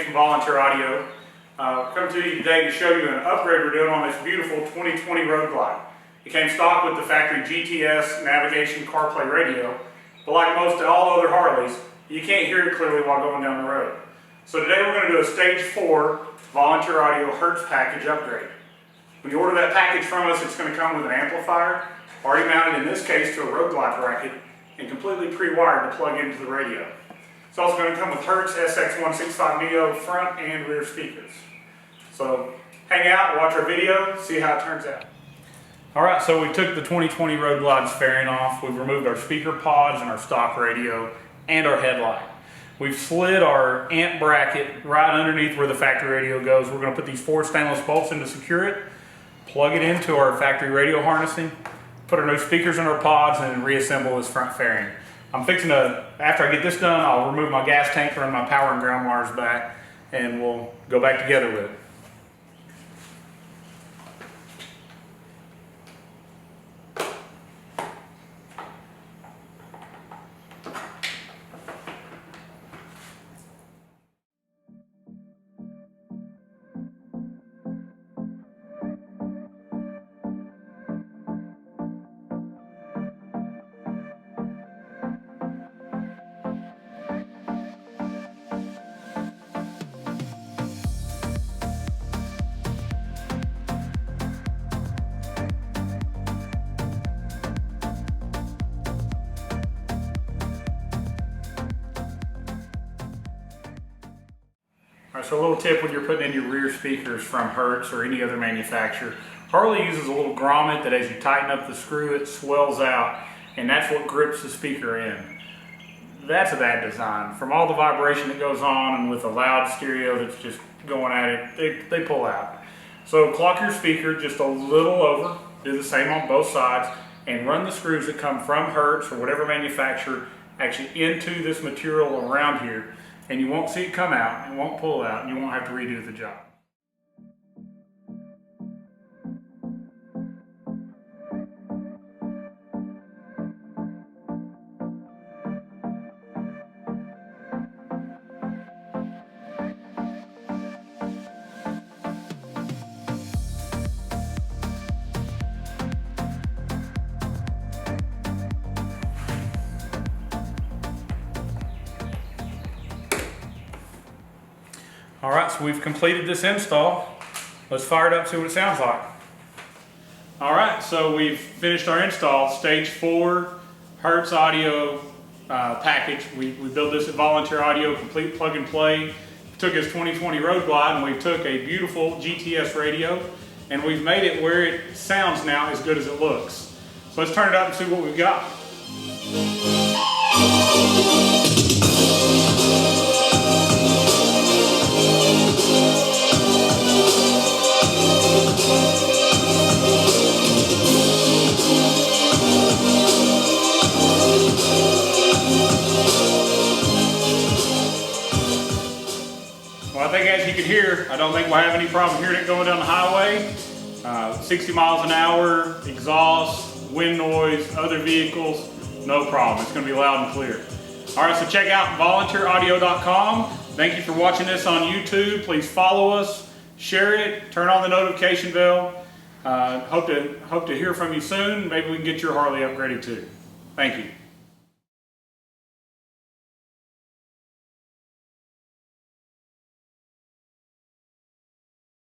Dave from Volunteer Audio. Come to you today to show you an upgrade we're doing on this beautiful 2020 Road Glide. It came stock with the factory GTS navigation CarPlay radio, but like most all other Harleys, you can't hear it clearly while going down the road. So today we're going to do a Stage 4 Volunteer Audio Hertz package upgrade. When you order that package from us, it's going to come with an amplifier, already mounted in this case to a Road Glide bracket, and completely pre-wired to plug into the radio. It's also going to come with Hertz SX165 Neo front and rear speakers. So hang out, watch our video, see how it turns out. Alright, so we took the 2020 Road Glide's fairing off. We've removed our speaker pods and our stock radio and our headlight. We've slid our amp bracket right underneath where the factory radio goes. We're going to put these 4 stainless bolts in to secure it, plug it into our factory radio harnessing, put our new speakers in our pods, and reassemble this front fairing. I'm fixing to, after I get this done, I'll remove my gas tank, run my power and ground wires back, and we'll go back together with it. Alright, so a little tip when you're putting in your rear speakers from Hertz or any other manufacturer. Harley uses a little grommet that as you tighten up the screw, it swells out, and that's what grips the speaker in. That's a bad design. From all the vibration that goes on and with a loud stereo that's just going at it, they pull out. So clock your speaker just a little over, do the same on both sides, and run the screws that come from Hertz or whatever manufacturer actually into this material around here. And you won't see it come out, it won't pull out, and you won't have to redo the job. Alright, so we've completed this install. Let's fire it up, see what it sounds like. Alright, so we've finished our install. Stage 4 Hertz Audio package. We built this at Volunteer Audio, complete plug and play. We took his 2020 Road Glide and we took a beautiful GTS radio and we've made it where it sounds now as good as it looks. So let's turn it up and see what we've got. Well, I think as you can hear, I don't think we'll have any problem hearing it going down the highway. 60 miles an hour, exhaust, wind noise, other vehicles, no problem. It's going to be loud and clear. All right, so check out volunteeraudio.com. Thank you for watching this on YouTube. Please follow us, share it, turn on the notification bell. Hope to hear from you soon. Maybe we can get your Harley upgraded too. Thank you.